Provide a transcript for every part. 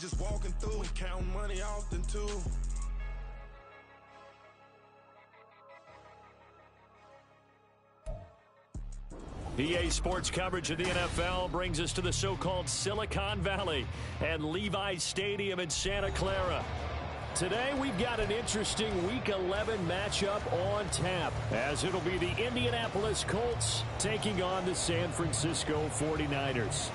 just walking through and counting money often too. EA Sports coverage of the NFL brings us to the so-called Silicon Valley and Levi's Stadium in Santa Clara. Today, we've got an interesting Week 11 matchup on tap, as it'll be the Indianapolis Colts taking on the San Francisco 49ers.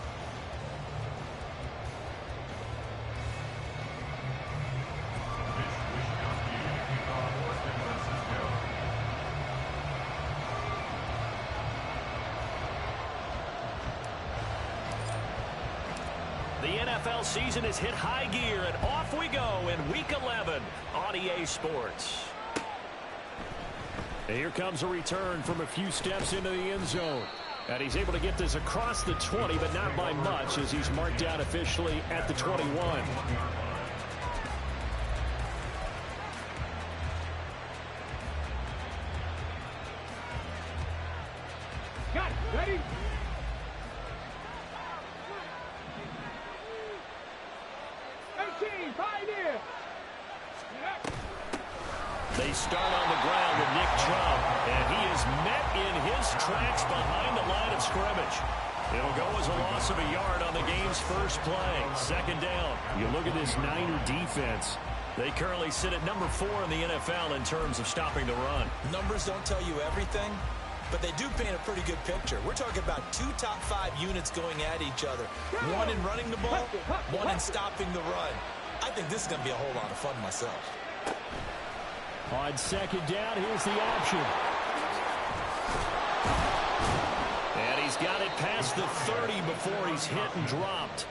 NFL season has hit high gear, and off we go in Week 11 on EA Sports. Here comes a return from a few steps into the end zone. And he's able to get this across the 20, but not by much, as he's marked down officially at the 21. Got it. Ready? They start on the ground with Nick Chubb, and he is met in his tracks behind the line of scrimmage. It'll go as a loss of a yard on the game's first play. Second down. You look at this Niner defense. They currently sit at number 4 in the NFL in terms of stopping the run. Numbers don't tell you everything, but they do paint a pretty good picture. We're talking about 2 top 5 units going at each other. One in running the ball, one in stopping the run. I think this is going to be a whole lot of fun myself. On second down, here's the option. And he's got it past the 30 before he's hit and dropped.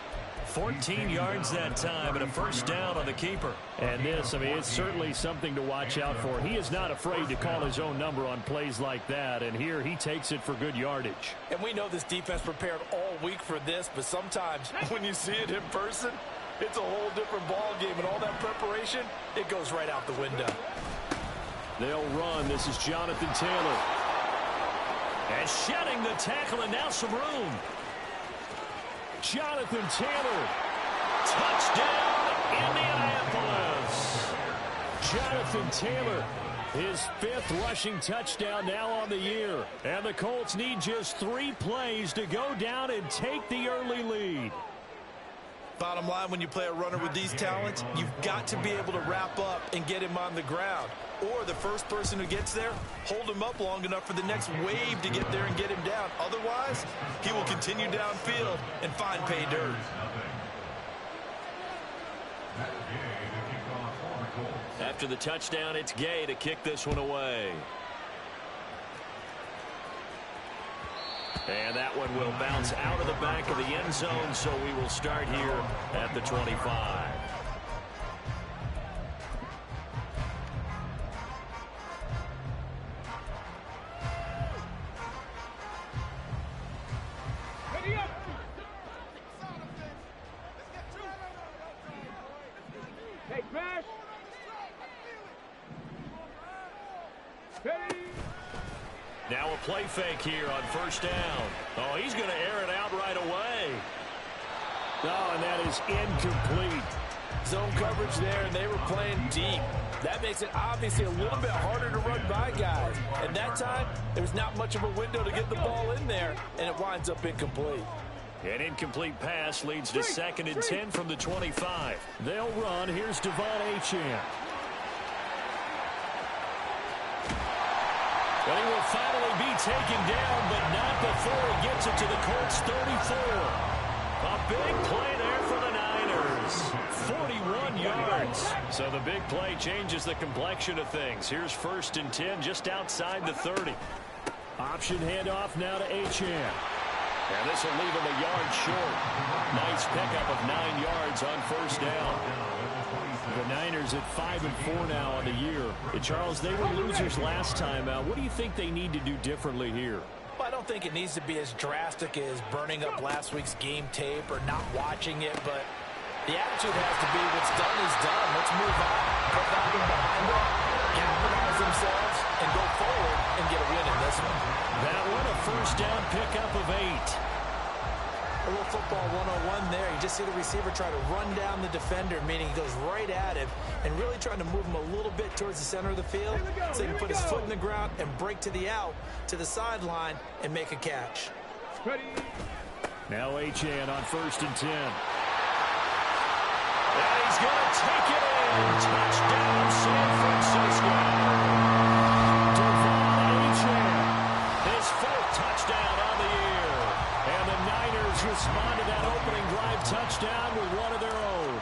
14 yards that time and a first down on the keeper. And this, I mean, it's certainly something to watch out for. He is not afraid to call his own number on plays like that, and here he takes it for good yardage. And we know this defense prepared all week for this, but sometimes when you see it in person, it's a whole different ball game, and all that preparation, it goes right out the window. They'll run. This is Jonathan Taylor. And shedding the tackle, and now some room. Jonathan Taylor. Touchdown, Indianapolis. Jonathan Taylor, his 5th rushing touchdown now on the year. And the Colts need just 3 plays to go down and take the early lead. Bottom line, when you play a runner with these talents, you've got to be able to wrap up and get him on the ground. Or the first person who gets there, hold him up long enough for the next wave to get there and get him down. Otherwise, he will continue downfield and find pay dirt. After the touchdown, it's Gay to kick this one away. And that one will bounce out of the back of the end zone, so we will start here at the 25. Ready up. Hey, smash. Ready. Now a play fake here on first down. Oh, he's going to air it out right away. Oh, and that is incomplete. Zone coverage there, and they were playing deep. That makes it obviously a little bit harder to run by guys. At that time, there was not much of a window to get the ball in there, and it winds up incomplete. An incomplete pass leads to 2nd and 10 from the 25. They'll run. Here's Devon Achane. And he will finally be taken down, but not before he gets it to the Colts 34. A big play there for the Niners. 41 yards. So the big play changes the complexion of things. Here's 1st and 10 just outside the 30. Option handoff now to Achane. And this will leave him a yard short. Nice pickup of 9 yards on first down. The Niners at 5-4 now on the year. And Charles, they were losers last time out. What do you think they need to do differently here? Well, I don't think it needs to be as drastic as burning up last week's game tape or not watching it, but the attitude has to be what's done is done. Let's move on, put that one behind them, capitalize themselves, and go forward and get a win in this one. That one, a first down pickup of 8. A little football 101 there. You just see the receiver try to run down the defender, meaning he goes right at him and really trying to move him a little bit towards the center of the field so he can put his foot in the ground and break to the out, to the sideline, and make a catch. Now Achane on 1st and 10. And he's going to take it in. Touchdown, San Francisco. Devon Achane, his 4th touchdown on the year. And the Niners respond to that opening drive touchdown with one of their own.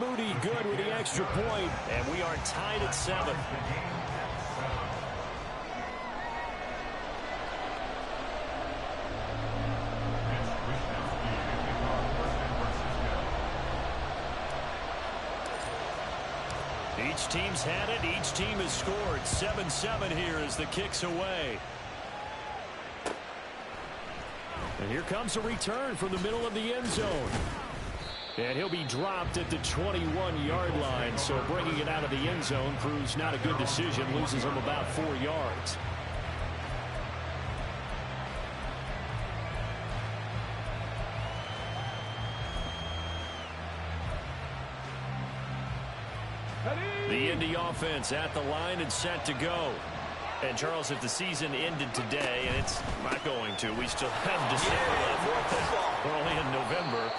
Moody good with the extra point, and we are tied at 7. Each team's had it. Each team has scored. 7-7 here as the kick's away. And here comes a return from the middle of the end zone. And he'll be dropped at the 21-yard line. So bringing it out of the end zone proves not a good decision. Loses him about 4 yards. The Indy offense at the line and set to go. And, Charles, if the season ended today, and it's not going to, we still have December left. We're only in November.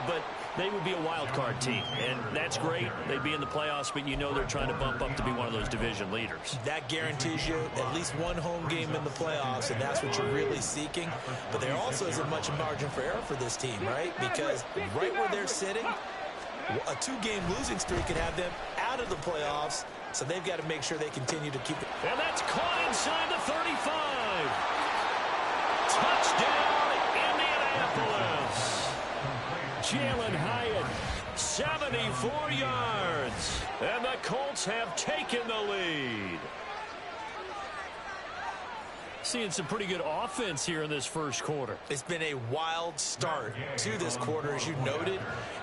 But they would be a wild card team, and that's great. They'd be in the playoffs, but you know they're trying to bump up to be one of those division leaders. That guarantees you at least one home game in the playoffs, and that's what you're really seeking. But there also isn't much margin for error for this team, right? Because right where they're sitting, a 2-game losing streak could have them out of the playoffs, so they've got to make sure they continue to keep it. And that's caught inside the 35. Touchdown, Indianapolis. Jalen Hyatt, 74 yards. And the Colts have taken the lead. Seeing some pretty good offense here in this first quarter. It's been a wild start to this quarter, as you noted.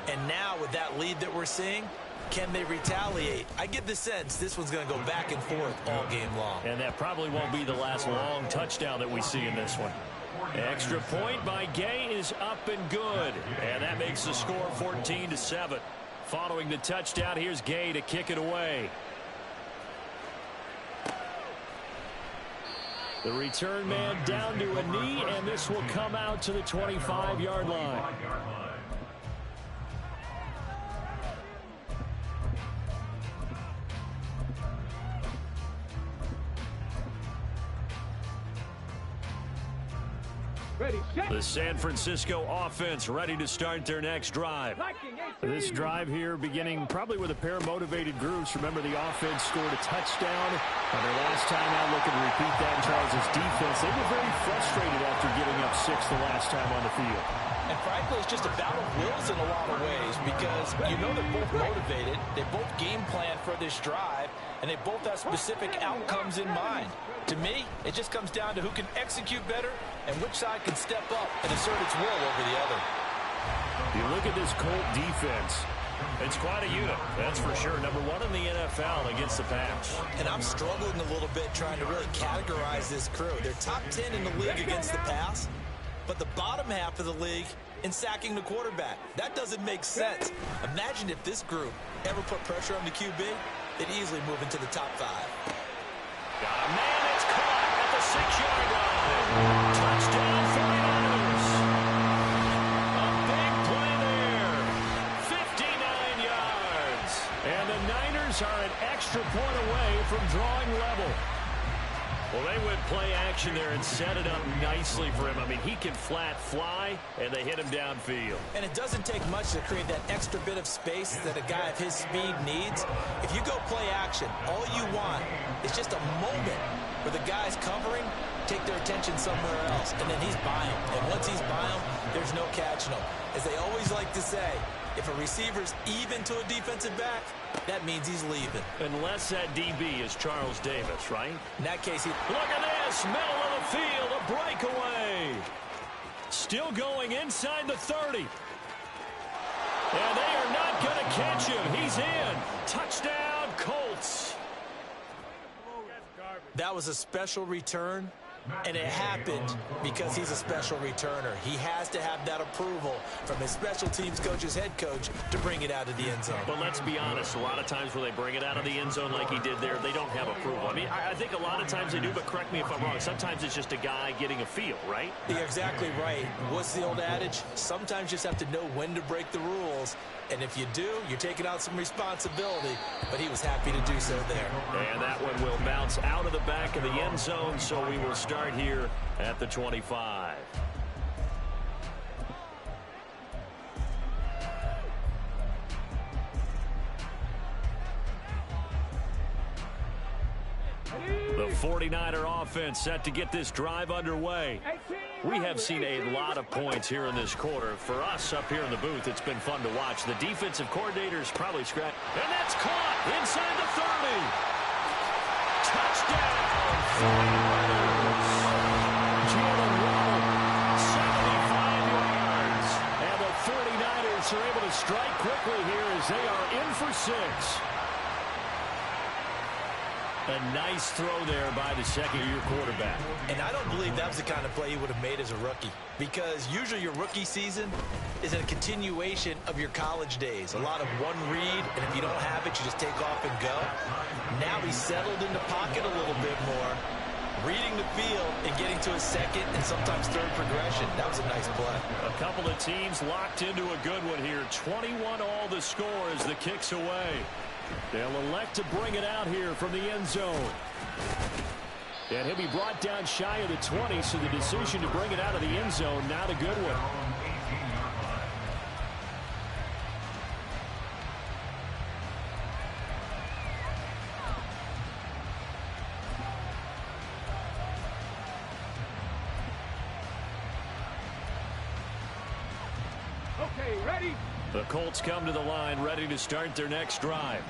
And now with that lead that we're seeing, can they retaliate? I get the sense this one's going to go back and forth all game long. And that probably won't be the last long touchdown that we see in this one. Extra point by Gay is up and good. And that makes the score 14-7. Following the touchdown, here's Gay to kick it away. The return man down to a knee, and this will come out to the 25-yard line. Ready, set. The San Francisco offense ready to start their next drive. This drive here beginning probably with a pair of motivated groups. Remember, the offense scored a touchdown on their last time out. Looking to repeat that in Charles' defense. They were very frustrated after giving up 6 the last time on the field. And frankly, it's just a battle of wills in a lot of ways because you know they're both motivated. They both game plan for this drive, and they both have specific outcomes in mind. To me, it just comes down to who can execute better and which side can step up and assert its will over the other. You look at this Colt defense. It's quite a unit, that's for sure. Number 1 in the NFL against the pass. And I'm struggling a little bit trying to really categorize this crew. They're top 10 in the league against the pass, but the bottom half of the league in sacking the quarterback. That doesn't make sense. Imagine if this group ever put pressure on the QB, they'd easily move into the top 5. Got a man, it's caught at the 6-yard line. Touchdown 49ers. A big play there. 59 yards. And the Niners are an extra point away from drawing level. Well, they went play action there and set it up nicely for him. I mean, he can flat fly, and they hit him downfield. And it doesn't take much to create that extra bit of space that a guy of his speed needs. If you go play action, all you want is just a moment where the guy's covering, take their attention somewhere else, and then he's by him. And once he's by him, there's no catching him. As they always like to say, if a receiver's even to a defensive back, that means he's leaving. Unless that DB is Charles Davis, right? In that case, he... Look at this, middle of the field, a breakaway. Still going inside the 30. And they are not going to catch him. He's in. Touchdown, Colts. That was a special return, And it happened because he's a special returner. He has to have that approval from his special teams coach's head coach to bring it out of the end zone. But let's be honest, a lot of times when they bring it out of the end zone like he did there, they don't have approval. I mean, I think a lot of times they do, but correct me if I'm wrong. Sometimes it's just a guy getting a feel, right? You're exactly right. What's the old adage? Sometimes you just have to know when to break the rules. And if you do, you're taking out some responsibility. But he was happy to do so there. And that one will bounce out of the back of the end zone, so we will start here at the 25. The 49er offense set to get this drive underway. We have seen a lot of points here in this quarter. For us up here in the booth, it's been fun to watch. The defensive coordinator's probably scratched. And that's caught inside the 30. Touchdown. 49ers. Jalen Waddle, 75 yards. And the 49ers are able to strike quickly here as they are in for 6. A nice throw there by the second-year quarterback. And I don't believe that was the kind of play he would have made as a rookie, because usually your rookie season is a continuation of your college days. A lot of one read, and if you don't have it, you just take off and go. Now he's settled in the pocket a little bit more, reading the field and getting to a second and sometimes third progression. That was a nice play. A couple of teams locked into a good one here. 21 all the score as the kick's away. They'll elect to bring it out here from the end zone. And he'll be brought down shy of the 20, so the decision to bring it out of the end zone, not a good one. Okay, ready? The Colts come to the line, ready to start their next drive.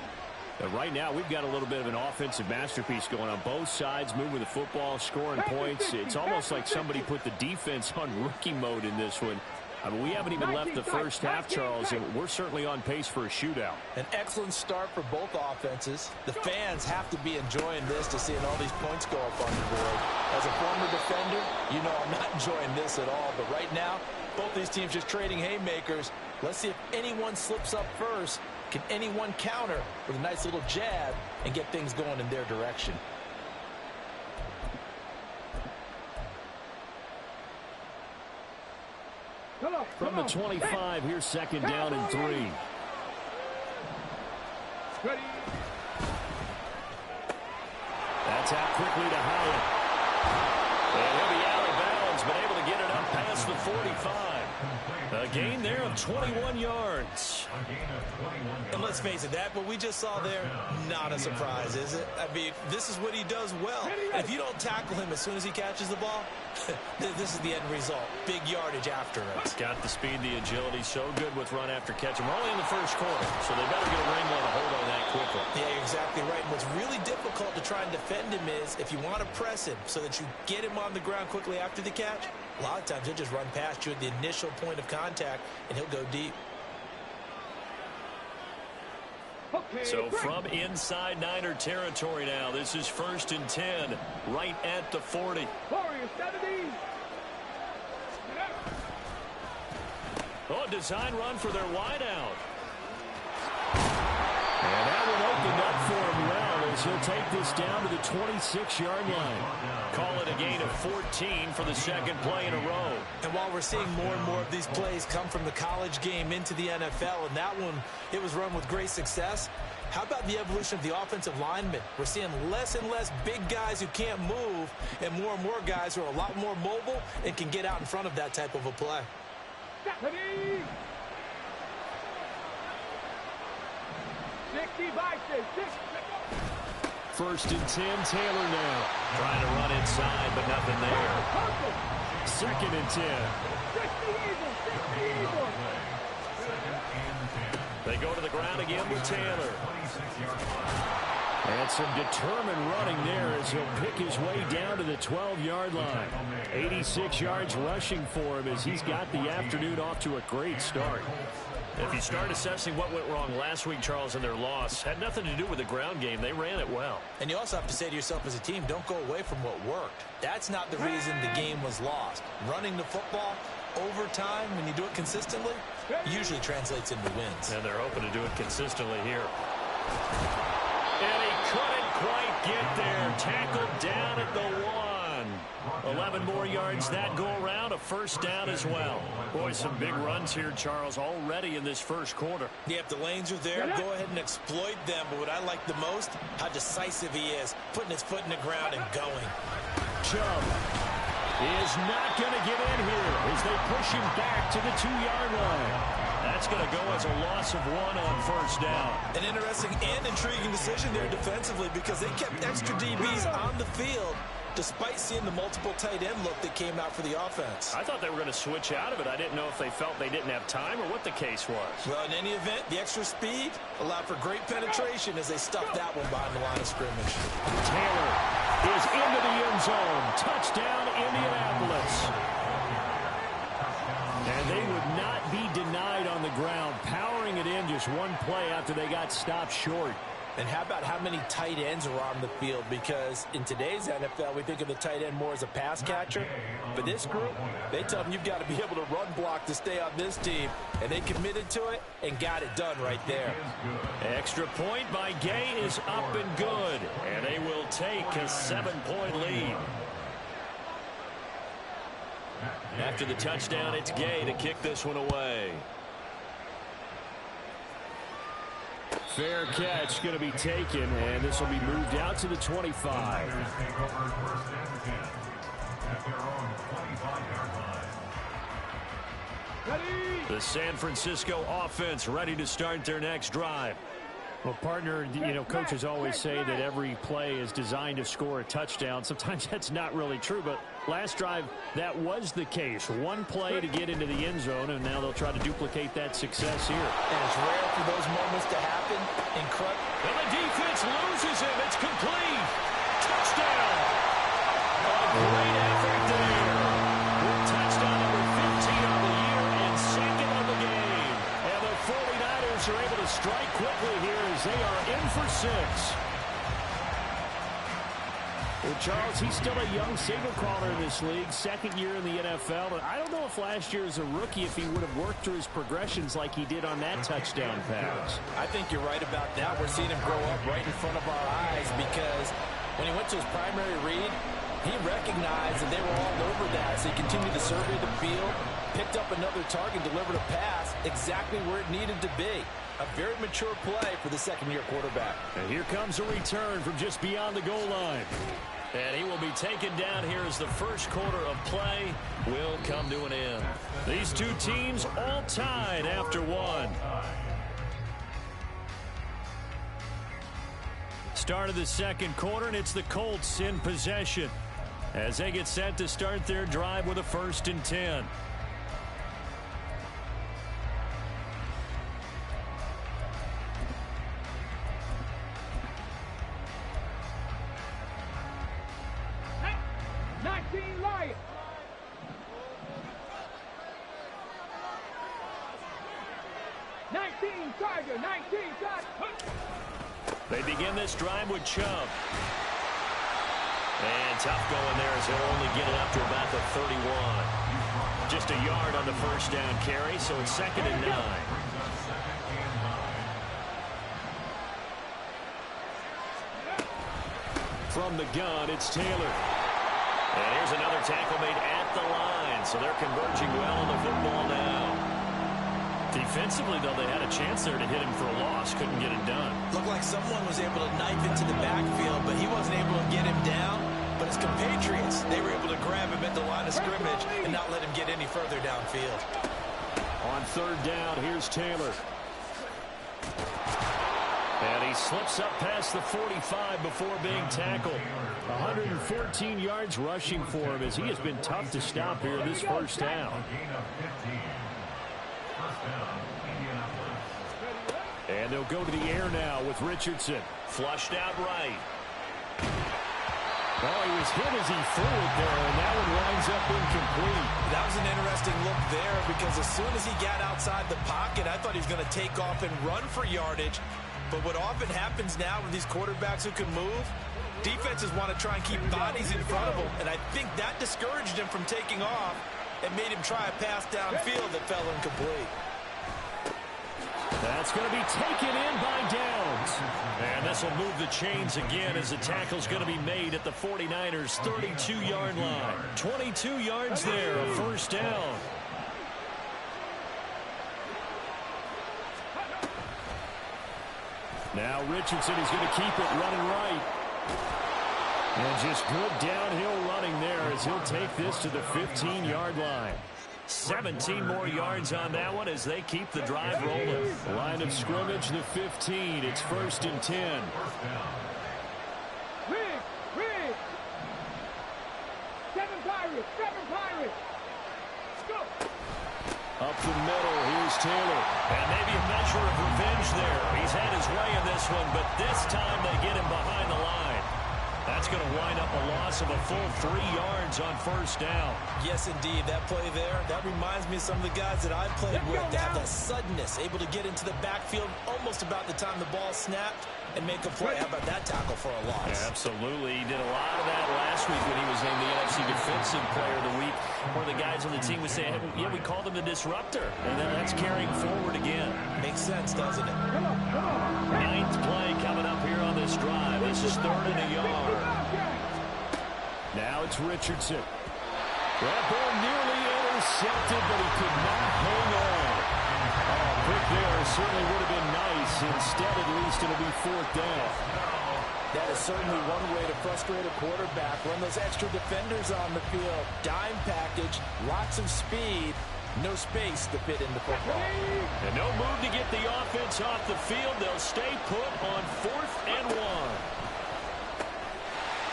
And right now, we've got a little bit of an offensive masterpiece going on. Both sides moving the football, scoring points. It's almost like somebody put the defense on rookie mode in this one. I mean, we haven't even left the first half, Charles, and we're certainly on pace for a shootout. An excellent start for both offenses. The fans have to be enjoying this to seeing all these points go up on the board. As a former defender, you know I'm not enjoying this at all. But right now, both these teams just trading haymakers. Let's see if anyone slips up first. Can anyone counter with a nice little jab and get things going in their direction? From the 25, here's second down and 3. Ready? That's out quickly to Howard. And he'll be out of bounds, but able to get it up past the 45. A gain there of 21 yards. And let's face it, that what we just saw there, not a surprise, is it? I mean, this is what he does well. And if you don't tackle him as soon as he catches the ball, this is the end result. Big yardage after it. He's got the speed, the agility, so good with run after catch. We're only in the first quarter, so they better get a wrangle and a hold on that quickly. Yeah, you're exactly right. And what's really difficult to try and defend him is if you want to press him so that you get him on the ground quickly after the catch, a lot of times he'll just run past you at the initial point of contact, and he'll go deep. So from inside Niner territory now, this is 1st and 10, right at the 40. Warriors, 70. Oh, design run for their wideout. And that one opened up for him well as he'll take this down to the 26-yard line. Call it a gain of 14 for the second play in a row. And while we're seeing more and more of these plays come from the college game into the NFL, and that one, it was run with great success, how about the evolution of the offensive linemen? We're seeing less and less big guys who can't move and more guys who are a lot more mobile and can get out in front of that type of a play. Ready? 60 by 6. 1st and 10, Taylor now. Trying to run inside, but nothing there. 2nd and 10. They go to the ground again with Taylor. And some determined running there as he'll pick his way down to the 12-yard line. 86 yards rushing for him as he's got the afternoon off to a great start. If you start assessing what went wrong last week, Charles, in their loss, had nothing to do with the ground game. They ran it well. And you also have to say to yourself as a team, don't go away from what worked. That's not the reason the game was lost. Running the football over time, when you do it consistently, usually translates into wins. And they're hoping to do it consistently here. And he couldn't quite get there. Tackled down at the 1. 11 more yards that go around, a first down as well. Boy, some big runs here, Charles, already in this first quarter. Yeah, if the lanes are there, go ahead and exploit them. But what I like the most, how decisive he is, putting his foot in the ground and going. Chubb is not going to get in here as they push him back to the 2-yard line. That's going to go as a loss of 1 on first down. An interesting and intriguing decision there defensively because they kept extra DBs on the field despite seeing the multiple tight end look that came out for the offense. I thought they were going to switch out of it. I didn't know if they felt they didn't have time or what the case was. Well, in any event, the extra speed allowed for great penetration as they stuffed that one behind the line of scrimmage. Taylor is into the end zone. Touchdown, Indianapolis. And they would not be denied on the ground, powering it in just one play after they got stopped short. And how about how many tight ends are on the field? Because in today's NFL, we think of the tight end more as a pass catcher. For this group, they tell them you've got to be able to run block to stay on this team. And they committed to it and got it done right there. Extra point by Gay is up and good. And they will take a 7-point lead. After the touchdown, it's Gay to kick this one away. Fair catch going to be taken, and this will be moved out to the 25. The San Francisco offense ready to start their next drive. Well, partner, coaches always say that every play is designed to score a touchdown. Sometimes that's not really true, but last drive, that was the case. One play to get into the end zone, and now they'll try to duplicate that success here. And it's rare for those moments to happen. Incredible. And the defense loses him. It's complete. Touchdown. A great effort there. Touchdown number 15 on the year and second on the game. And the 49ers are able to strike quickly here as they are in for 6. Well, Charles, he's still a young signal caller in this league, second year in the NFL. And I don't know if last year as a rookie, if he would have worked through his progressions like he did on that touchdown pass. I think you're right about that. We're seeing him grow up right in front of our eyes because when he went to his primary read, he recognized that they were all over that. So he continued to survey the field, picked up another target, delivered a pass exactly where it needed to be. A very mature play for the second-year quarterback. And here comes a return from just beyond the goal line. And he will be taken down here as the first quarter of play will come to an end. These two teams all tied after 1. Start of the second quarter, and it's the Colts in possession as they get set to start their drive with a 1st and 10. They begin this drive with Chubb. And tough going there as he'll only get it up to about the 31. Just a yard on the first down carry, so it's 2nd and 9. From the gun, it's Taylor. And here's another tackle made at the line, so they're converging well on the football now. Defensively, though, they had a chance there to hit him for a loss. Couldn't get it done. Looked like someone was able to knife into the backfield, but he wasn't able to get him down. But his compatriots, they were able to grab him at the line of scrimmage and not let him get any further downfield. On 3rd down, here's Taylor. And he slips up past the 45 before being tackled. 114 yards rushing for him as he has been tough to stop here this first down. And they'll go to the air now with Richardson. Flushed out right. Oh, he was hit as he threw it there, and that one winds up incomplete. That was an interesting look there because as soon as he got outside the pocket, I thought he was going to take off and run for yardage. But what often happens now with these quarterbacks who can move, defenses want to try and keep bodies in front of them, and I think that discouraged him from taking off and made him try a pass downfield that fell incomplete. That's going to be taken in by Downs. And this will move the chains again as the tackle's going to be made at the 49ers' 32-yard line. 22 yards there, a first down. Now Richardson is going to keep it running right. And just good downhill running there as he'll take this to the 15-yard line. 17 more yards on that one as they keep the drive rolling. Line of scrimmage, the 15. It's 1st and 10. Rig. 7 Pirates. Go. Up the middle, here's Taylor. And maybe a measure of revenge there. He's had his way in this one, but this time they get him behind the line. That's going to wind up a loss of a full 3 yards on first down. Yes, indeed. That play there, that reminds me of some of the guys that I've played with. They have that suddenness, able to get into the backfield almost about the time the ball snapped and make a play. How about that tackle for a loss? Yeah, absolutely. He did a lot of that last week when he was named the NFC Defensive Player of the Week, where the guys on the team would say, hey, yeah, we called him the disruptor. And then that's carrying forward again. Makes sense, doesn't it? 9th play coming up here on this drive. This is 3rd and a yard. Now it's Richardson. That ball nearly intercepted, but he could not hang on. Oh, quick there certainly would have been nice. Instead, at least, it'll be 4th down. That is certainly one way to frustrate a quarterback. Run those extra defenders on the field. Dime package, lots of speed, no space to fit into football. And no move to get the offense off the field. They'll stay put on 4th and 1.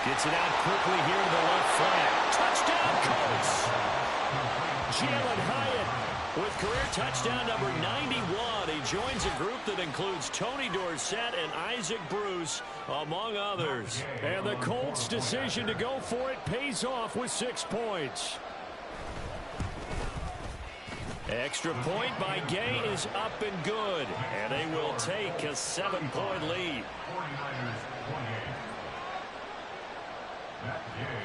Gets it out quickly here to the left flank. Touchdown, Colts! Jalen Hyatt with career touchdown number 91. He joins a group that includes Tony Dorsett and Isaac Bruce, among others. And the Colts' decision to go for it pays off with 6 points. Extra point by Gay is up and good. And they will take a 7-point lead.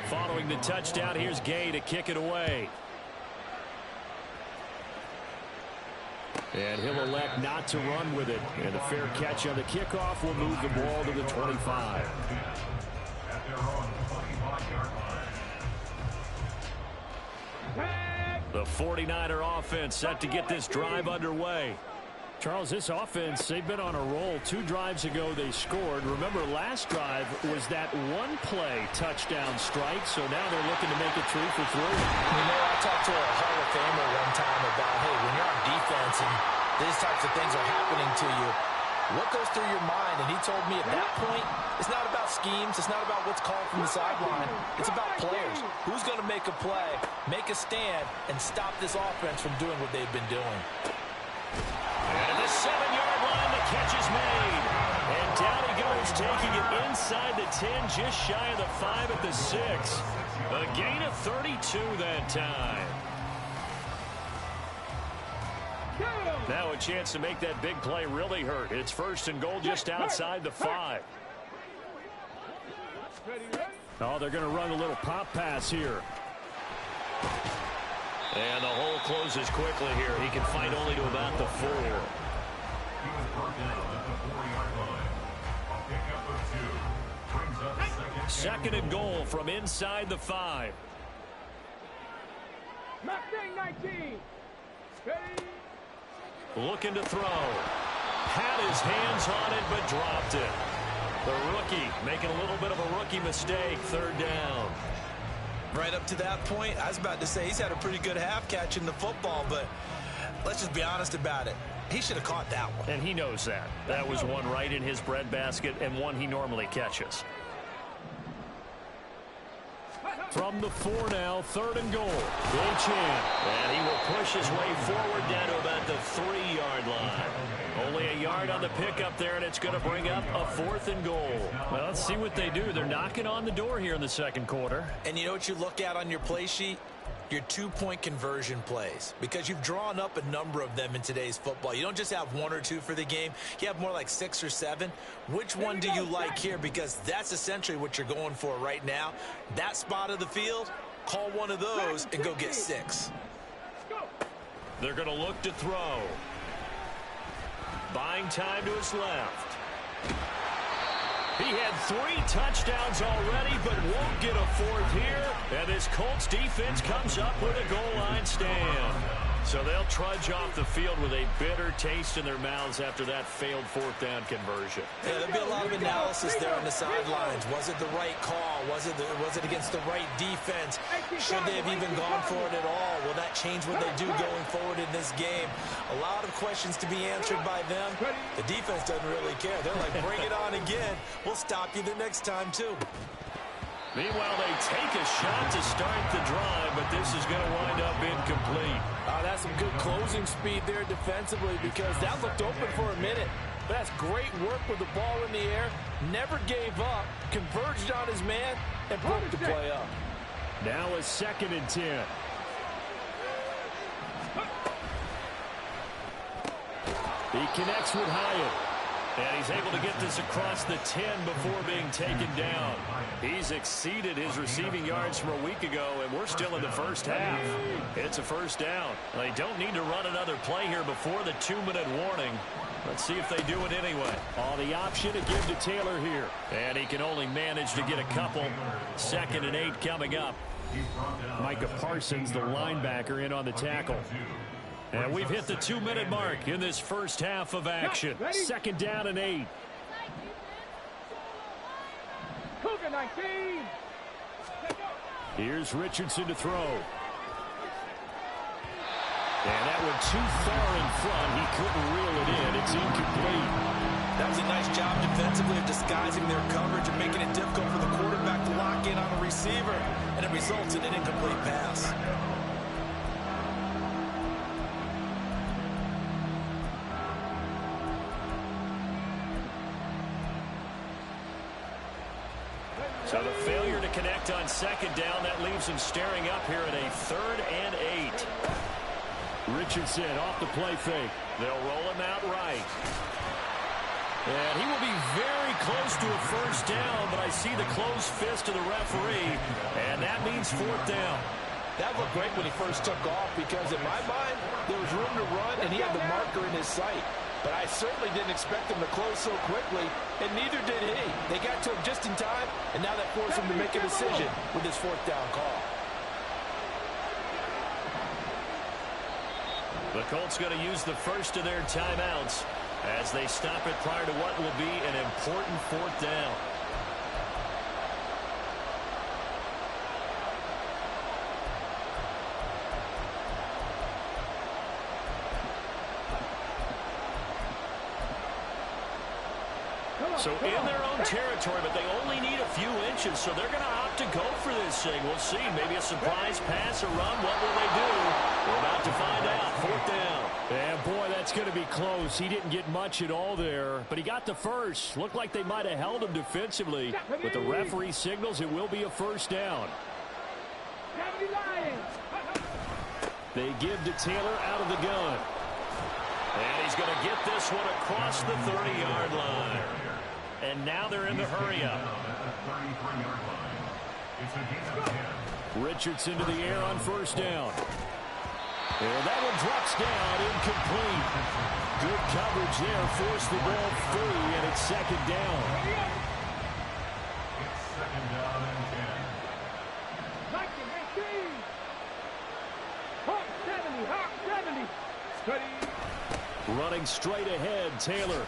Following the touchdown, here's Gay to kick it away. And he'll elect not to run with it. And a fair catch on the kickoff will move the ball to the 25. The 49er offense set to get this drive underway. Charles, this offense, they've been on a roll. 2 drives ago, they scored. Remember, last drive was that one-play touchdown strike, so now they're looking to make it 3 for 3. You know, I talked to a Hall of Famer one time about, hey, when you're on defense and these types of things are happening to you, what goes through your mind? And he told me at that point, it's not about schemes. It's not about what's called from the sideline. It's about players. Who's going to make a play, make a stand, and stop this offense from doing what they've been doing? And at the 7-yard line, the catch is made. And down he goes, taking it inside the 10, just shy of the 5 at the 6. A gain of 32 that time. Now a chance to make that big play really hurt. It's 1st and goal just outside the 5. Oh, they're going to run a little pop pass here. And the hole closes quickly here. He can fight only to about the 4. 2nd and goal from inside the 5. Mustang 19. Looking to throw. Had his hands on it, but dropped it. The rookie making a little bit of a rookie mistake. 3rd down. Right up to that point, I was about to say he's had a pretty good half catching the football, but let's just be honest about it. He should have caught that one. And he knows that. That was one right in his breadbasket and one he normally catches. From the 4 now, 3rd and goal. Achane. And he will push his way forward down to about the 3-yard line. Only a yard on the pickup there, and it's going to bring up a 4th and goal. Well, let's see what they do. They're knocking on the door here in the second quarter. And you know what you look at on your play sheet? Your 2-point conversion plays, because you've drawn up a number of them in today's football. You don't just have 1 or 2 for the game. You have more like 6 or 7. Which one do you like here? Because that's essentially what you're going for right now. That spot of the field, call one of those and go get 6. They're going to look to throw. Buying time to his left. He had 3 touchdowns already, but won't get a 4th here. And this Colts defense comes up with a goal line stand. So they'll trudge off the field with a bitter taste in their mouths after that failed 4th down conversion. Yeah, there'll be a lot of analysis there on the sidelines. Was it the right call? Was it against the right defense? Should they have even gone for it at all? Will that change what they do going forward in this game? A lot of questions to be answered by them. The defense doesn't really care. They're like, bring it on again. We'll stop you the next time, too. Meanwhile, they take a shot to start the drive, but this is going to wind up incomplete. That's some good closing speed there defensively, because that looked open for a minute. But that's great work with the ball in the air. Never gave up, converged on his man, and broke the play up. Now a 2nd and 10. He connects with Hyatt. And he's able to get this across the 10 before being taken down. He's exceeded his receiving yards from a week ago, and we're still in the first half. It's a 1st down. They don't need to run another play here before the 2-minute warning. Let's see if they do it anyway. The option to give to Taylor here. And he can only manage to get a couple. 2nd and 8 coming up. Micah Parsons, the linebacker, in on the tackle. And we've hit the 2-minute mark in this first half of action. 2nd down and 8. Cougar 19. Here's Richardson to throw. And that went too far in front. He couldn't reel it in. It's incomplete. That was a nice job defensively of disguising their coverage and making it difficult for the quarterback to lock in on the receiver. And it results in an incomplete pass. So the failure to connect on 2nd down, that leaves him staring up here at a 3rd and 8. Richardson off the play fake. They'll roll him out right. And he will be very close to a 1st down, but I see the closed fist of the referee, and that means 4th down. That looked great when he first took off, because in my mind, there was room to run, and he had the marker in his sight. But I certainly didn't expect him to close so quickly, and neither did he. They got to him just in time, and now that forced him to make a decision with his 4th down call. The Colts going to use the first of their timeouts as they stop it prior to what will be an important 4th down. So in their own territory, but they only need a few inches, so they're going to opt to go for this thing. We'll see. Maybe a surprise pass or run. What will they do? We're about to find out. 4th down. And boy, that's going to be close. He didn't get much at all there, but he got the first. Looked like they might have held him defensively. But the referee signals it will be a 1st down. They give to Taylor out of the gun. And he's going to get this one across the 30-yard line. And now they're in the hurry-up. Richardson to the air on 1st down. And that one drops down, incomplete. Good coverage there, forced the ball free, and it's 2nd down. It's 2nd down and 10. Hawk 70, Hawk 70. Steady. Running straight ahead, Taylor.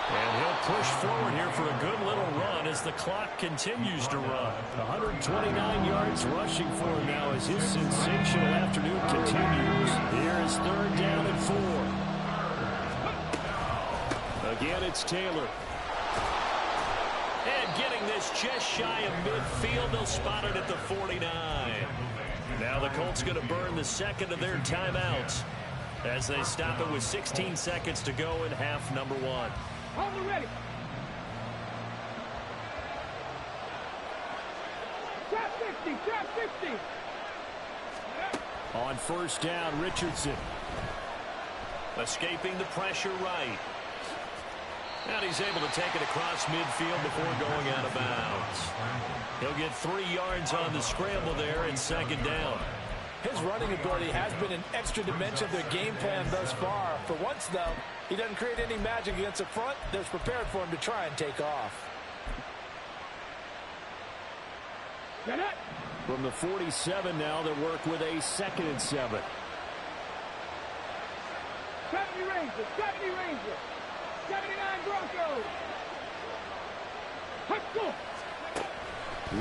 And he'll push forward here for a good little run as the clock continues to run. 129 yards rushing for him now as his sensational afternoon continues. Here is 3rd down and 4. Again, it's Taylor. And getting this just shy of midfield, they'll spot it at the 49. Now the Colts going to burn the 2nd of their timeouts. as they stop it with 16 seconds to go in half number one. Hold it ready. Trap 50, trap 50. On first down, Richardson. Escaping the pressure right. And he's able to take it across midfield before going out of bounds. He'll get 3 yards on the scramble there and second down. His running ability has been an extra dimension of their game plan thus far. For once, though, he doesn't create any magic against the front that's prepared for him to try and take off. Get it. From the 47 now, they work with a 2nd and 7. 70 Rangers, 70 Rangers. 79 Broncos. Let's go.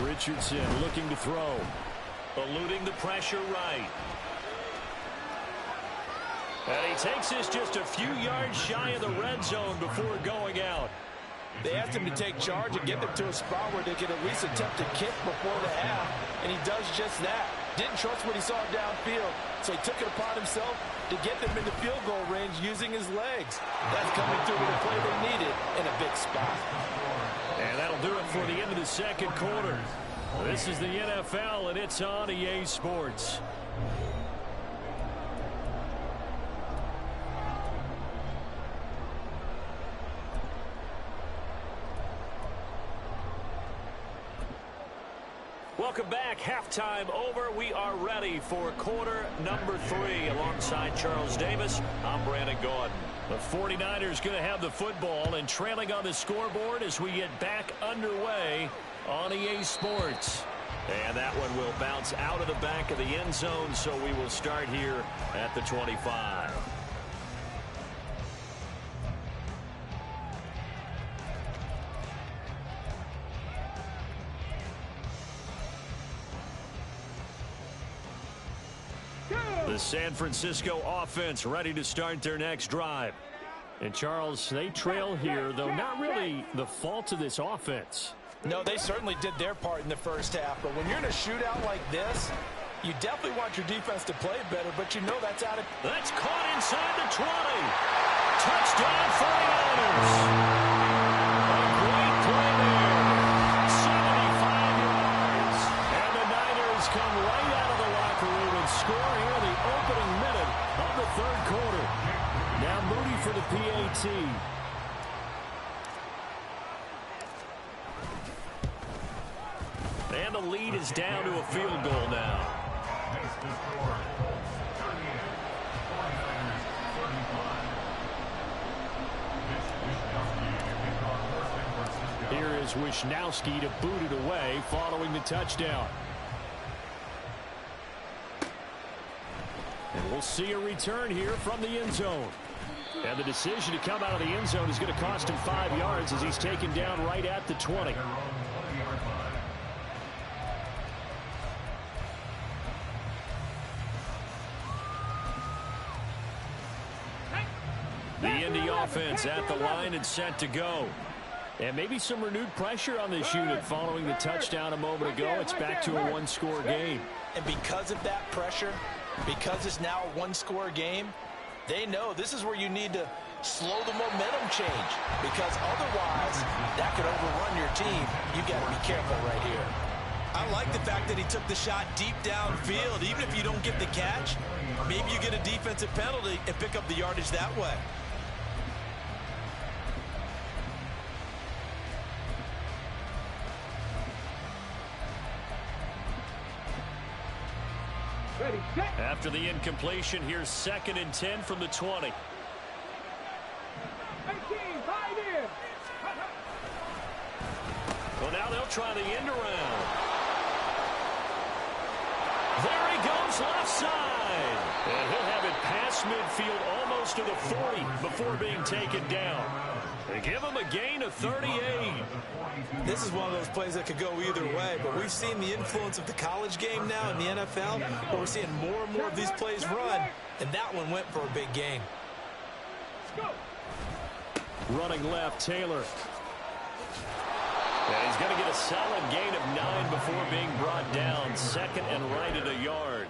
Richardson looking to throw. Eluding the pressure right. And he takes this just a few yards shy of the red zone before going out. They asked him to take charge and get them to a spot where they could at least attempt a kick before the half, and he does just that. Didn't trust what he saw downfield, so he took it upon himself to get them into field goal range using his legs. That's coming through with a play they needed in a big spot. And that'll do it for the end of the second quarter. This is the NFL, and it's on EA Sports. Welcome back. Halftime over. We are ready for quarter number 3. Alongside Charles Davis, I'm Brandon Gaudin. The 49ers going to have the football and trailing on the scoreboard as we get back underway on EA Sports. And that one will bounce out of the back of the end zone, so we will start here at the 25. The San Francisco offense ready to start their next drive. And Charles, they trail here, though not really the fault of this offense. No, they certainly did their part in the first half, but when you're in a shootout like this, you definitely want your defense to play better, but you know that's out of... That's caught inside the 20. Touchdown 49ers. A great play there. 75 yards. And the Niners come right out of the locker room and score here in the opening minute of the third quarter. Now Moody for the PAT. And the lead is down to a field goal now. Here is Wisnowski to boot it away following the touchdown. And we'll see a return here from the end zone. And the decision to come out of the end zone is going to cost him 5 yards as he's taken down right at the 20. The Indy offense at the line and set to go. And maybe some renewed pressure on this unit following the touchdown a moment ago. It's back to a one-score game. And because of that pressure, because it's now a one-score game, they know this is where you need to slow the momentum change, because otherwise that could overrun your team. You got to be careful right here. I like the fact that he took the shot deep downfield. Even if you don't get the catch, maybe you get a defensive penalty and pick up the yardage that way. Ready, set. After the incompletion, here's 2nd and 10 from the 20. 18, 5 in. Well, now they'll try the end around. There he goes left side. And he'll have it past midfield almost to the 40 before being taken down. They give him a gain of 38. This is one of those plays that could go either way, but we've seen the influence of the college game now in the NFL, but we're seeing more and more of these plays run, and that one went for a big gain. Go. Running left, Taylor. And he's going to get a solid gain of 9 before being brought down. Second and right at a yard.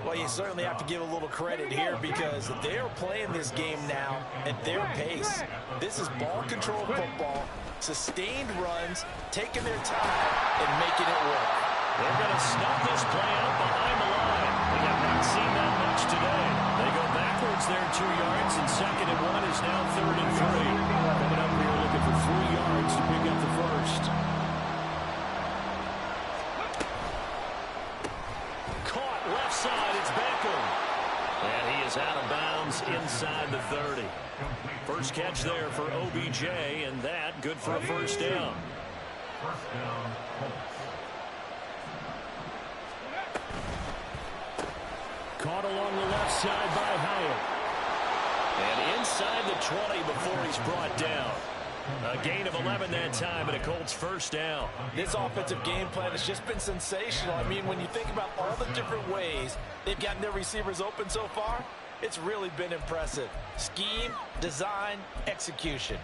Well, you certainly have to give a little credit here because they're playing this game now at their pace. This is ball control football, sustained runs, taking their time, and making it work. They're going to snuff this play out behind the line. We have not seen that much today. They go backwards there 2 yards, and second and 1 is now third and 3. Coming up here looking for 3 yards to pick up the first. Caught left side, it's Beckham. And he is out of bounds inside the 30. First catch there for OBJ, and that good for a first down. Caught along the left side by Hyatt. And inside the 20 before he's brought down. A gain of 11 that time, and a Colts first down. This offensive game plan has just been sensational. I mean, when you think about all the different ways they've gotten their receivers open so far, it's really been impressive. Scheme, design, execution.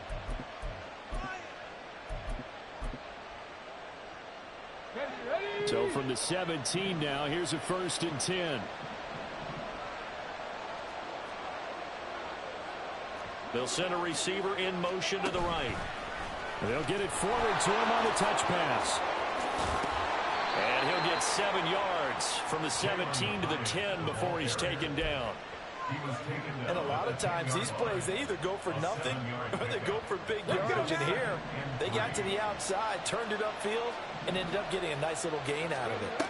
So from the 17 now, here's a first and 10. They'll send a receiver in motion to the right. They'll get it forward to him on the touch pass. And he'll get 7 yards from the 17 to the 10 before he's taken down. And a lot of times these plays, they either go for nothing or they go for big yardage. And here, they got to the outside, turned it upfield, and ended up getting a nice little gain out of it.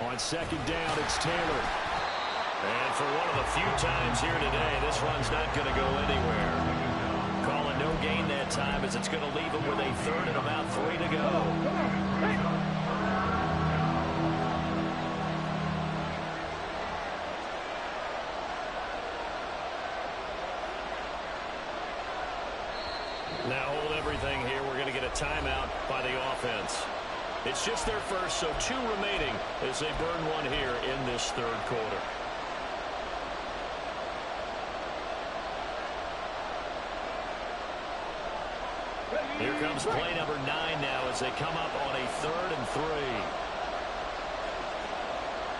On second down, it's Taylor. And for one of the few times here today, this run's not going to go anywhere. Calling no gain that time as it's going to leave him with a third and about 3 to go. Now hold everything here. We're going to get a timeout by the offense. It's just their first, so 2 remaining as they burn one here in this third quarter. Here comes play number 9 now as they come up on a 3rd and 3.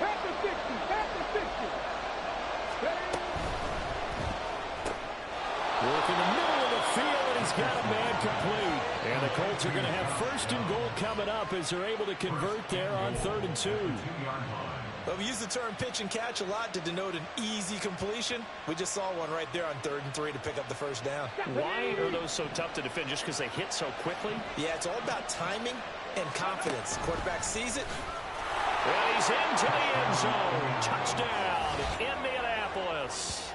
At the 60, at the 60. Work in the middle of the field, and he's got a man complete. And the Colts are going to have first and goal coming up as they're able to convert there on 3rd and 2. Well, we use the term pitch and catch a lot to denote an easy completion. We just saw one right there on 3rd and 3 to pick up the first down. Why are those so tough to defend? Just because they hit so quickly? Yeah, it's all about timing and confidence. Quarterback sees it. And he's into the end zone. Touchdown, Indianapolis.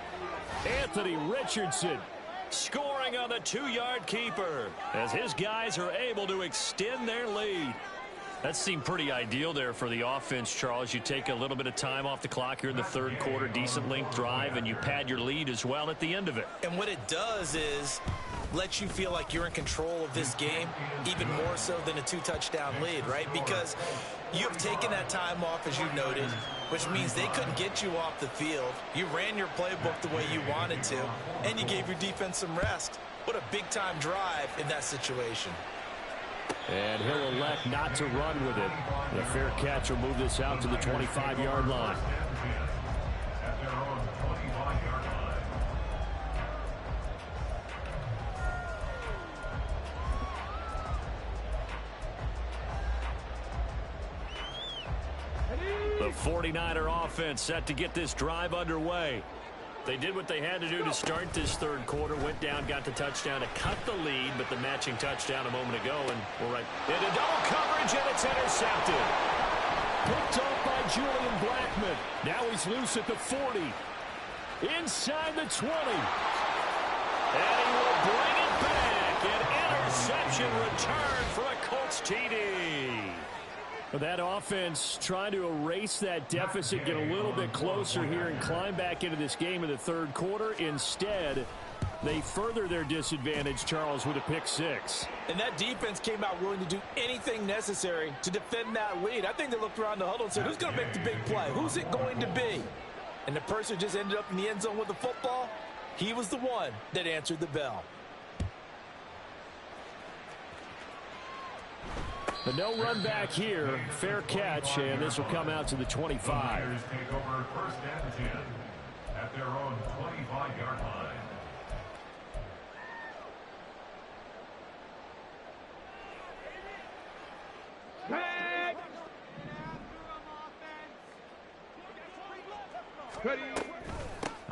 Anthony Richardson Scoring on the 2-yard keeper as his guys are able to extend their lead. That seemed pretty ideal there for the offense, Charles. You take a little bit of time off the clock here in the third quarter, decent length drive, and you pad your lead as well at the end of it. And what it does is let you feel like you're in control of this game, even more so than a 2-touchdown lead, right? Because you've taken that time off, as you noted, which means they couldn't get you off the field. You ran your playbook the way you wanted to, and you gave your defense some rest. What a big-time drive in that situation. And he'll elect not to run with it. The fair catch will move this out to the 25-yard line. The 49er offense set to get this drive underway. They did what they had to do to start this third quarter, went down, got the touchdown to cut the lead, but the matching touchdown a moment ago, and we're right into double coverage, and it's intercepted. Picked off by Julian Blackmon. Now he's loose at the 40. Inside the 20. And he will bring it back. An interception return for a Colts TD. That offense trying to erase that deficit, get a little bit closer here and climb back into this game in the third quarter. Instead, they further their disadvantage, Charles, with a pick six. And that defense came out willing to do anything necessary to defend that lead. I think they looked around the huddle and said, who's going to make the big play? Who's it going to be? And the person just ended up in the end zone with the football. He was the one that answered the bell. But no run back here. Fair catch, and this will come out to the 25. Take over first and 10 at their own 25-yard line.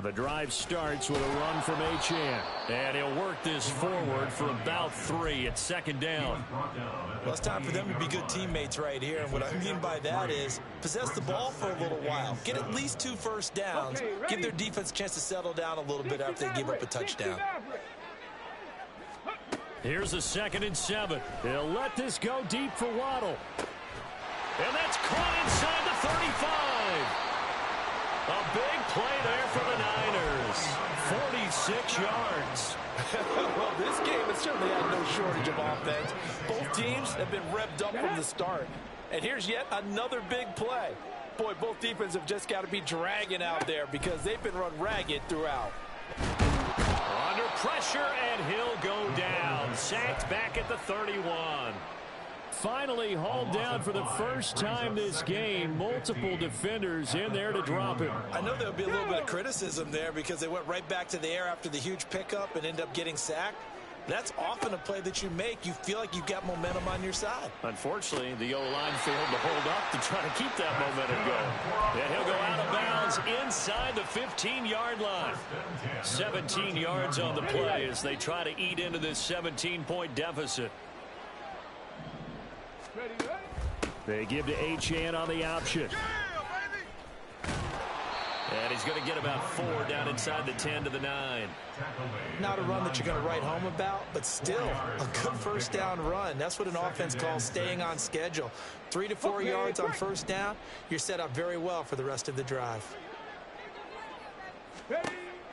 The drive starts with a run from Achane. And he'll work this forward for about 3 at second down. Well, it's time for them to be good teammates right here. And what I mean by that is possess the ball for a little while. Get at least 2 first downs. Give their defense a chance to settle down a little bit after they give up a touchdown. Here's a 2nd and 7. He'll let this go deep for Waddle. And that's caught inside the 35. A big play there for the Niners. 46 yards. Well, this game has certainly had no shortage of offense. Both teams have been revved up from the start. And here's yet another big play. Boy, both defenses have just got to be dragging out there because they've been run ragged throughout. Under pressure, and he'll go down. Sacked back at the 31. Finally hauled down for the first time this game. Multiple defenders in there to drop him. I know there'll be a little bit of criticism there because they went right back to the air after the huge pickup and end up getting sacked. That's often a play that you make. You feel like you've got momentum on your side. Unfortunately, the O-line failed to hold up to try to keep that momentum going. And he'll go out of bounds inside the 15-yard line. 17 yards on the play as they try to eat into this 17-point deficit. They give to Achane on the option. And he's going to get about 4 down inside the 10 to the 9. Not a run that you're going to write home about, but still a good first down run. That's what an offense calls staying on schedule. 3 to 4 yards on first down, you're set up very well for the rest of the drive.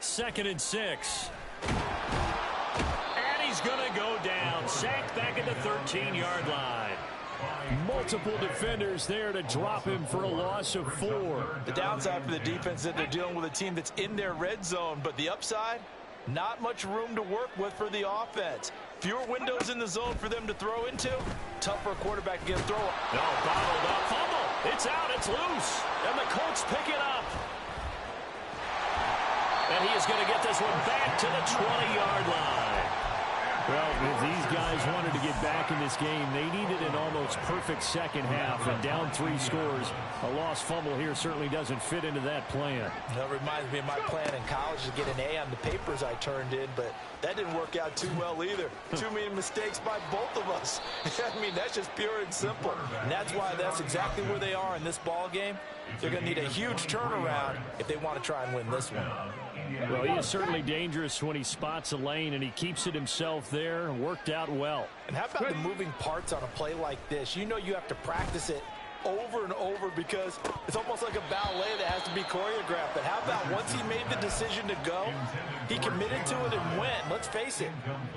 2nd and 6. And he's going to go down. Sacked back at the 13-yard line. Multiple defenders there to drop him for a loss of 4. The downside for the defense is that they're dealing with a team that's in their red zone, but the upside, not much room to work with for the offense. Fewer windows in the zone for them to throw into. Tough for a quarterback to get a throw. No, bottled up. Fumble. It's out. It's loose. And the Colts pick it up. And he is going to get this one back to the 20-yard line. Well, if these guys wanted to get back in this game, they needed an almost perfect second half, and down 3 scores. A lost fumble here certainly doesn't fit into that plan. That reminds me of my plan in college to get an A on the papers I turned in, but that didn't work out too well either. Too many mistakes by both of us. I mean, that's just pure and simple. And that's why that's exactly where they are in this ball game. They're going to need a huge turnaround if they want to try and win this one. Well, he is certainly dangerous when he spots a lane, and he keeps it himself there. Worked out well. And how about the moving parts on a play like this? You know you have to practice it over and over because it's almost like a ballet that has to be choreographed. But how about once he made the decision to go, he committed to it and went. Let's face it,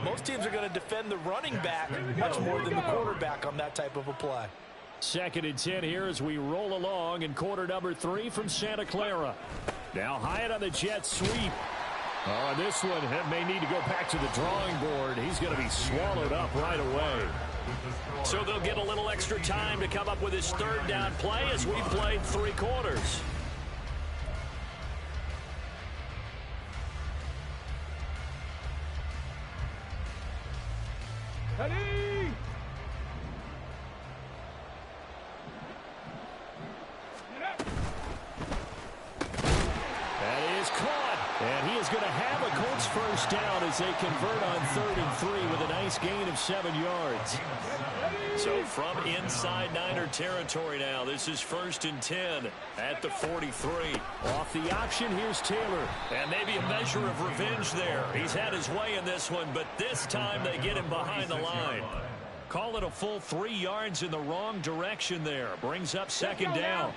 most teams are going to defend the running back much more than the quarterback on that type of a play. 2nd and 10 here as we roll along in quarter number 3 from Santa Clara. Now Hyatt on the jet sweep. Oh, this one may need to go back to the drawing board. He's going to be swallowed up right away. So they'll get a little extra time to come up with his 3rd down play as we played 3 quarters. And he is going to have a Colts first down as they convert on 3rd and 3 with a nice gain of 7 yards. So from inside Niner territory now, this is 1st and 10 at the 43. Off the option, here's Taylor. And maybe a measure of revenge there. He's had his way in this one, but this time they get him behind the line. Call it a full 3 yards in the wrong direction there. Brings up 2nd down.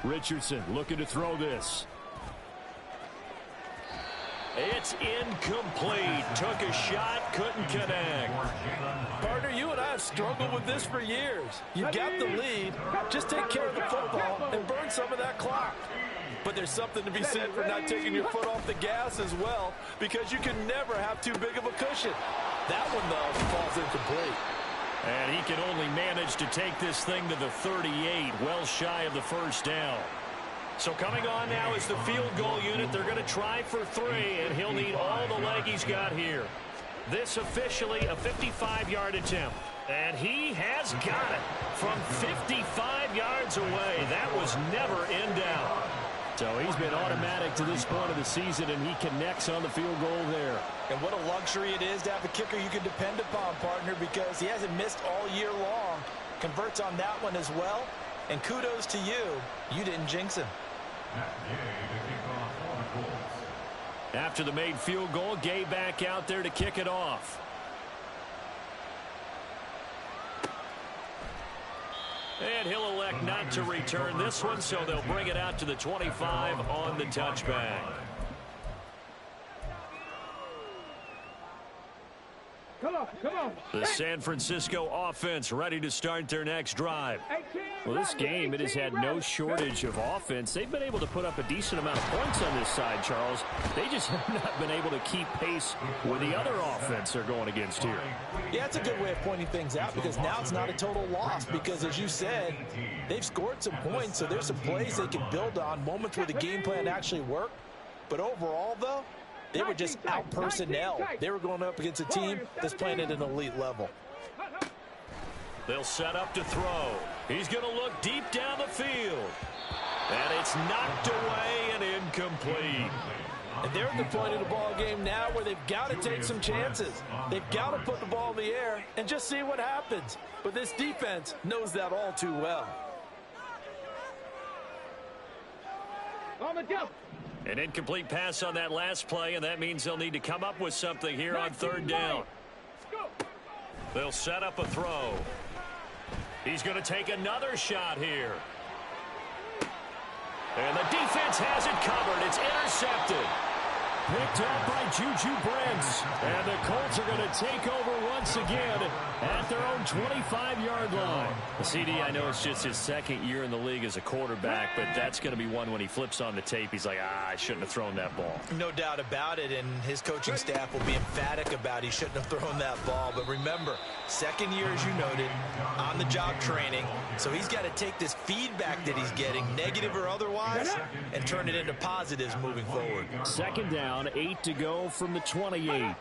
Richardson looking to throw this. It's incomplete. Took a shot, couldn't connect. Partner, you and I have struggled with this for years. You got the lead. Just take care of the football and burn some of that clock. But there's something to be said for not taking your foot off the gas as well, because you can never have too big of a cushion. That one, though, falls incomplete. And he can only manage to take this thing to the 38, well shy of the first down. So coming on now is the field goal unit. They're going to try for 3, and he'll need all the leg he's got here. This officially a 55-yard attempt. And he has got it from 55 yards away. That was never in doubt. So he's been automatic to this point of the season, and he connects on the field goal there. And what a luxury it is to have a kicker you can depend upon, partner, because he hasn't missed all year long. Converts on that one as well. And kudos to you. You didn't jinx him. After the made field goal, Gay back out there to kick it off. And he'll elect not to return this one, so they'll bring it out to the 25 on the touchback. Come on. The San Francisco offense ready to start their next drive. Well, this game, it has had no shortage of offense. They've been able to put up a decent amount of points on this side, Charles. They just have not been able to keep pace with the other offense they're going against here. Yeah, it's a good way of pointing things out, because now it's not a total loss, because as you said, they've scored some points, so there's some plays they can build on, moments where the game plan actually worked. But overall, though, they were just out-personnel. They were going up against a team that's playing at an elite level. They'll set up to throw. He's going to look deep down the field. And it's knocked away and incomplete. And they're at the point of the ball game now where they've got to take some chances. They've got to put the ball in the air and just see what happens. But this defense knows that all too well. On the jump. An incomplete pass on that last play, and that means they'll need to come up with something here on third down. They'll set up a throw. He's going to take another shot here. And the defense has it covered. It's intercepted. Picked up by Juju Brents. And the Colts are going to take over once again at their own 25-yard line. CD, I know it's just his second year in the league as a quarterback, but that's going to be one when he flips on the tape. He's like, I shouldn't have thrown that ball. No doubt about it, and his coaching staff will be emphatic about he shouldn't have thrown that ball. But remember, second year, as you noted, on-the-job training. So he's got to take this feedback that he's getting, negative or otherwise, and turn it into positives moving forward. Second down, 8 to go from the 28.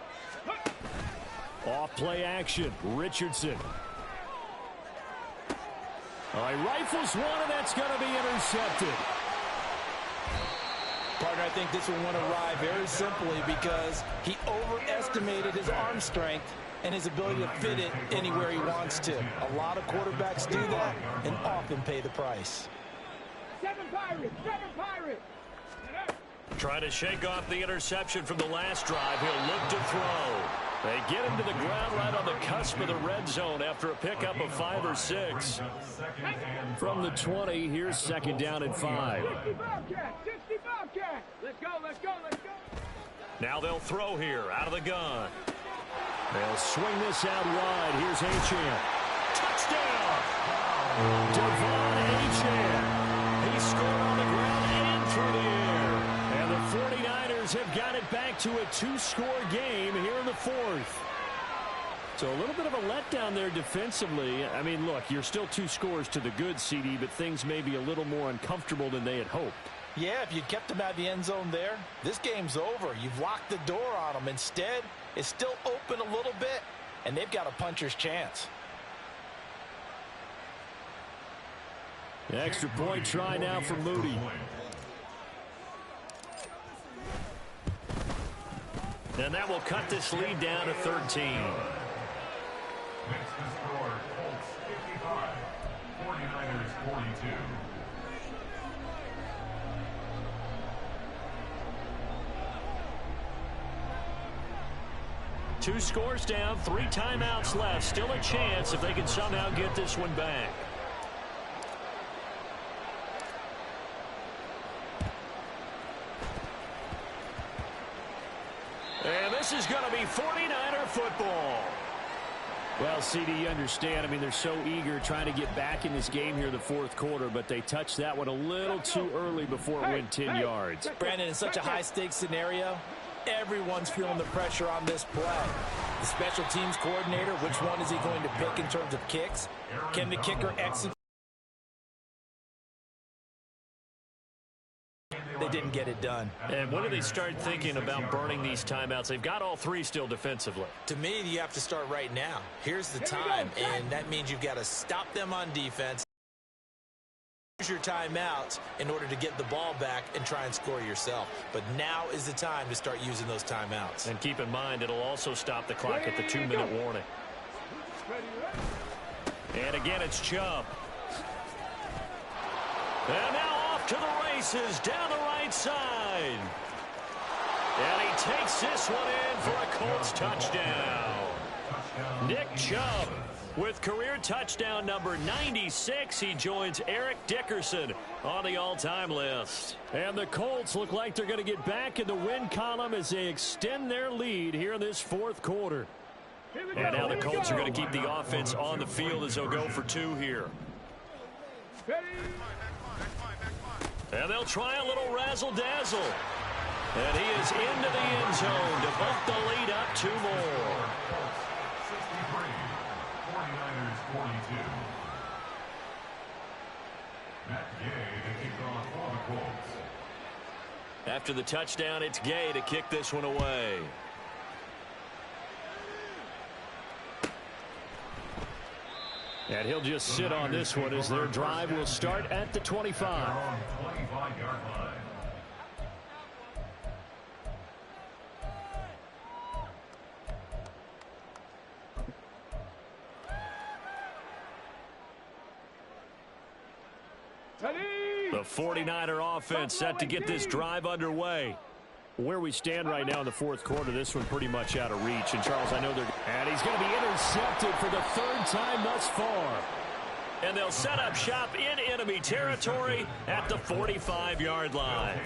Off play action, Richardson. All right, rifles one, and that's going to be intercepted. Partner, I think this one went awry very simply because he overestimated his arm strength and his ability to fit it anywhere he wants to. A lot of quarterbacks do that and often pay the price. Seven Pirates. Trying to shake off the interception from the last drive. He'll look to throw. They get him to the ground right on the cusp of the red zone after a pickup of 5 or 6. From the 20, here's second down and 5. 60 Bobcat. Let's go. Now they'll throw here out of the gun. They'll swing this out wide. Here's Achane. Touchdown! Devon Achane. He scored on the ground and through the air. And the 49ers have got it back to a 2-score game here in the fourth. So a little bit of a letdown there defensively. I mean, look, you're still 2 scores to the good, CD, but things may be a little more uncomfortable than they had hoped. Yeah, if you'd kept him out of the end zone there, this game's over. You've locked the door on him. Instead, it's still open a little bit, and they've got a puncher's chance. The extra point try now for Moody. And that will cut this lead down to 13. Next to score, Colts 55, 49ers 42. Two scores down, 3 timeouts left. Still a chance if they can somehow get this one back. And this is going to be 49er football. Well, CD, you understand. I mean, they're so eager trying to get back in this game here in the fourth quarter, but they touched that one a little too early before it went 10 yards. Brandon, in such a high-stakes scenario, everyone's feeling the pressure on this play. The special teams coordinator, which one is he going to pick in terms of kicks? Can the kicker execute? They didn't get it done. And when do they start thinking about burning these timeouts? They've got all three still defensively. To me, you have to start right now. Here's the time, and that means you've got to stop them on defense. Use your timeouts in order to get the ball back and try and score yourself. But now is the time to start using those timeouts. And keep in mind, it'll also stop the clock at the 2-minute warning. And again, it's Chubb. And now off to the races down the right side. And he takes this one in for a Colts touchdown. Nick Chubb with career touchdown number 96. He joins Eric Dickerson on the all-time list. And the Colts look like they're going to get back in the win column as they extend their lead here in this fourth quarter. And now the Colts are going to keep the offense on the field as they'll go for two here. And they'll try a little razzle-dazzle. And he is into the end zone to bump the lead up two more. 49ers 42. Matt Gay to kick off for the Colts. After the touchdown, it's Gay to kick this one away. And he'll just sit on this one as their drive will start at the 25. 25-yard line. The 49er offense set to get this drive underway. Where we stand right now in the fourth quarter, this one pretty much out of reach. And, Charles, I know they're... And he's going to be intercepted for the third time thus far. And they'll set up shop in enemy territory at the 45-yard line.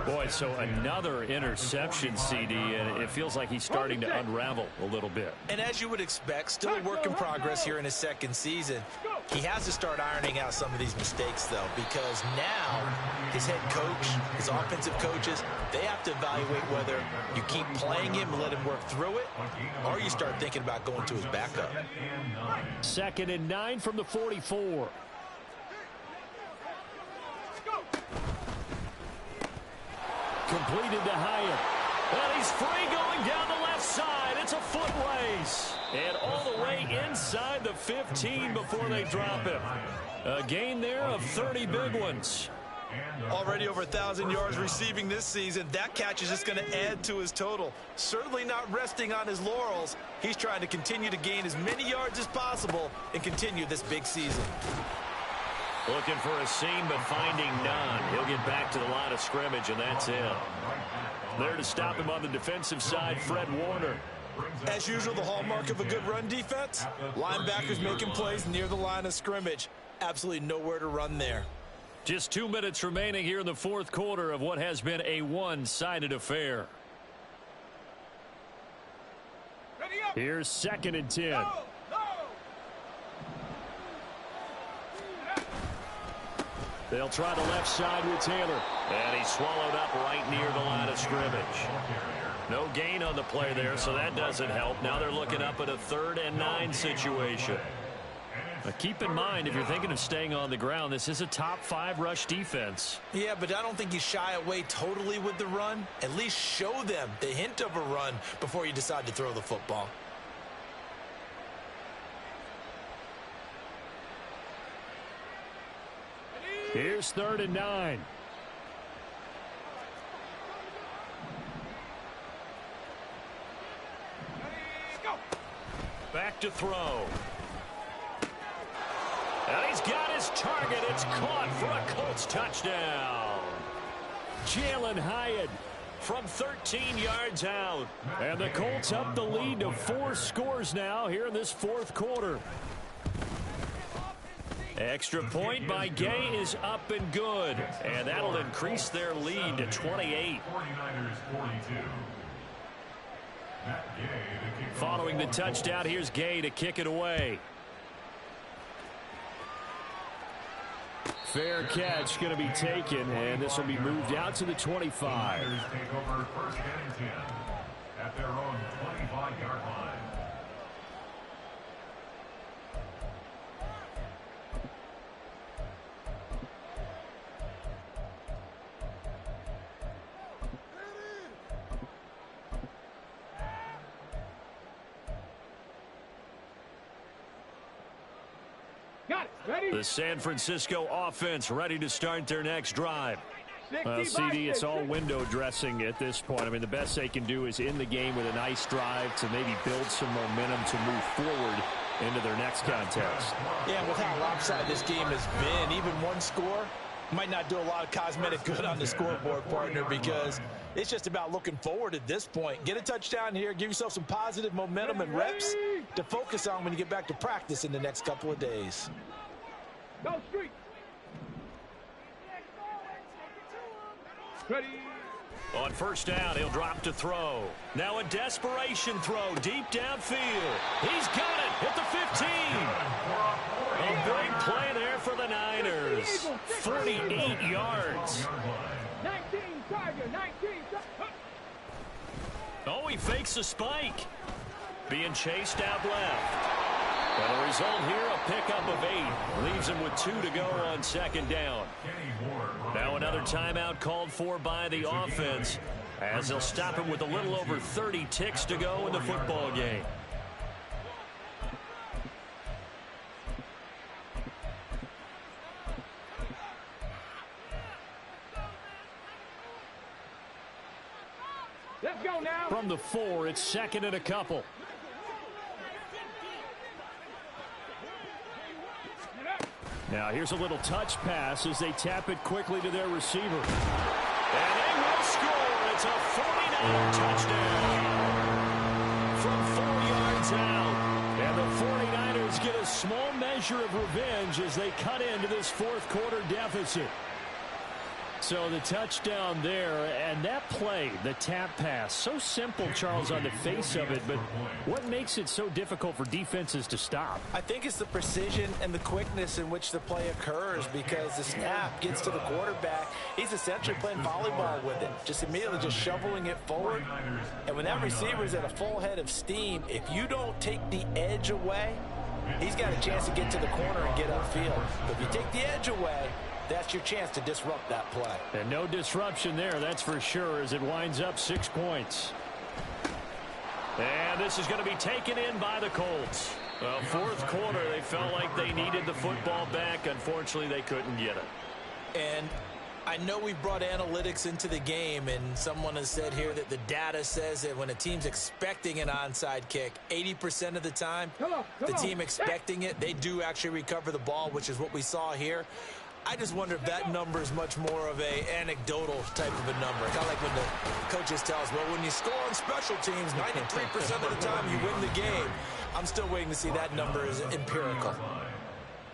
Boy, so another interception, CD, and it feels like he's starting to unravel a little bit. And as you would expect, still a work in progress here in his second season. He has to start ironing out some of these mistakes, though, because now his head coach, his offensive coaches, they have to evaluate whether you keep playing him and let him work through it, or you start thinking about going to his backup. 2nd and 9 from the 44. Completed to Hyatt. And he's free going down the left side. It's a foot race. And all the way inside the 15 before they drop him. A gain there of 30 big ones. Already over 1,000 yards receiving this season. That catch is just going to add to his total. Certainly not resting on his laurels. He's trying to continue to gain as many yards as possible and continue this big season. Looking for a seam, but finding none. He'll get back to the line of scrimmage, and that's it. There to stop him on the defensive side, Fred Warner. As usual, the hallmark of a good run defense, linebackers making plays near the line of scrimmage. Absolutely nowhere to run there. Just 2 minutes remaining here in the fourth quarter of what has been a one-sided affair. Here's 2nd and 10. They'll try the left side with Taylor. And he's swallowed up right near the line of scrimmage. No gain on the play there, so that doesn't help. Now they're looking up at a 3rd and 9 situation. But keep in mind, if you're thinking of staying on the ground, this is a top 5 rush defense. Yeah, but I don't think you shy away totally with the run. At least show them the hint of a run before you decide to throw the football. Here's 3rd and 9. Back to throw. And he's got his target. It's caught for a Colts touchdown. Jalen Hyatt from 13 yards out. And the Colts up the lead to 4 scores now here in this fourth quarter. Extra point by Gay is up and good. And that'll increase their lead to 28. 49ers 42. Following the touchdown, here's Gay to kick it away. Fair catch going to be taken, and this will be moved out to the 25. Take over first and 10 at their own 25-yard line. The San Francisco offense ready to start their next drive. CD, it's all window dressing at this point. I mean, the best they can do is end the game with a nice drive to maybe build some momentum to move forward into their next contest. Yeah, with how lopsided this game has been, even one score might not do a lot of cosmetic good on the scoreboard, partner, because it's just about looking forward at this point. Get a touchdown here, give yourself some positive momentum and reps to focus on when you get back to practice in the next couple of days. Go street. Ready. On first down, he'll drop to throw. Now a desperation throw deep downfield. He's got it at the 15. A big play there for the Niners. 48 yards. 19, Tiger, 19. Oh, he fakes a spike. Being chased out left. And the result here, a pickup of 8. Leaves him with 2 to go on second down. Now another timeout called for by the offense, as they'll stop him with a little over 30 ticks to go in the football game. Let's go now. From the 4, it's second and a couple. Now here's a little touch pass as they tap it quickly to their receiver. And they will score. It's a 49er touchdown from 4 yards out. And the 49ers get a small measure of revenge as they cut into this fourth quarter deficit. So the touchdown there, and that play, the tap pass, so simple, Charles, on the face of it, but what makes it so difficult for defenses to stop? I think it's the precision and the quickness in which the play occurs, because the snap gets to the quarterback. He's essentially playing volleyball with it, just immediately just shoveling it forward. And when that receiver's at a full head of steam, if you don't take the edge away, he's got a chance to get to the corner and get upfield. But if you take the edge away, that's your chance to disrupt that play. And no disruption there, that's for sure, as it winds up 6 points. And this is going to be taken in by the Colts. Well, fourth quarter, they felt like they needed the football back. Unfortunately, they couldn't get it. And I know we brought analytics into the game, and someone has said here that the data says that when a team's expecting an onside kick, 80% of the time, the team expecting it, they do actually recover the ball, which is what we saw here. I just wonder if that number is much more of a anecdotal type of a number. Kind of like when the coaches tell us, well, when you score on special teams, 93% of the time you win the game. I'm still waiting to see that number is empirical.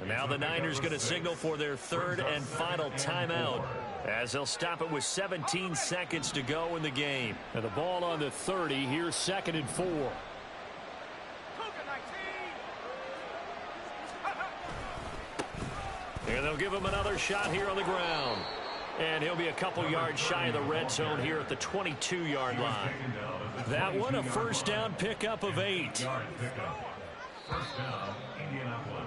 And now the Niners going to signal for their third and final timeout, as they'll stop it with 17 seconds to go in the game. And the ball on the 30, here's 2nd and 4. And they'll give him another shot here on the ground. And he'll be a couple yards shy of the red zone here at the 22-yard line. That one, a first down pickup of 8. First down, Indianapolis.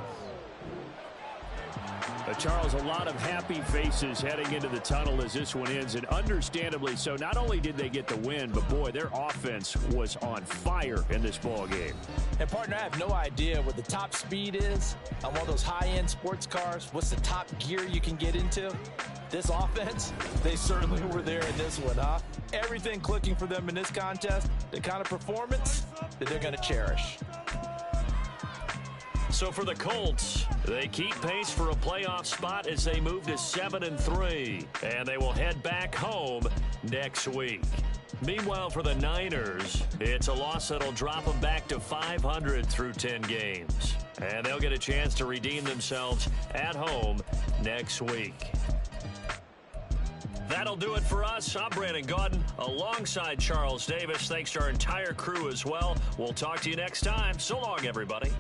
Charles, a lot of happy faces heading into the tunnel as this one ends, and understandably so. Not only did they get the win, but boy, their offense was on fire in this ball game. And partner, I have no idea what the top speed is on one of those high-end sports cars. What's the top gear you can get into? This offense, they certainly were there in this one, huh? Everything clicking for them in this contest, the kind of performance that they're going to cherish. So for the Colts, they keep pace for a playoff spot as they move to 7-3, and they will head back home next week. Meanwhile, for the Niners, it's a loss that'll drop them back to 500 through 10 games, and they'll get a chance to redeem themselves at home next week. That'll do it for us. I'm Brandon Gaudin alongside Charles Davis. Thanks to our entire crew as well. We'll talk to you next time. So long, everybody.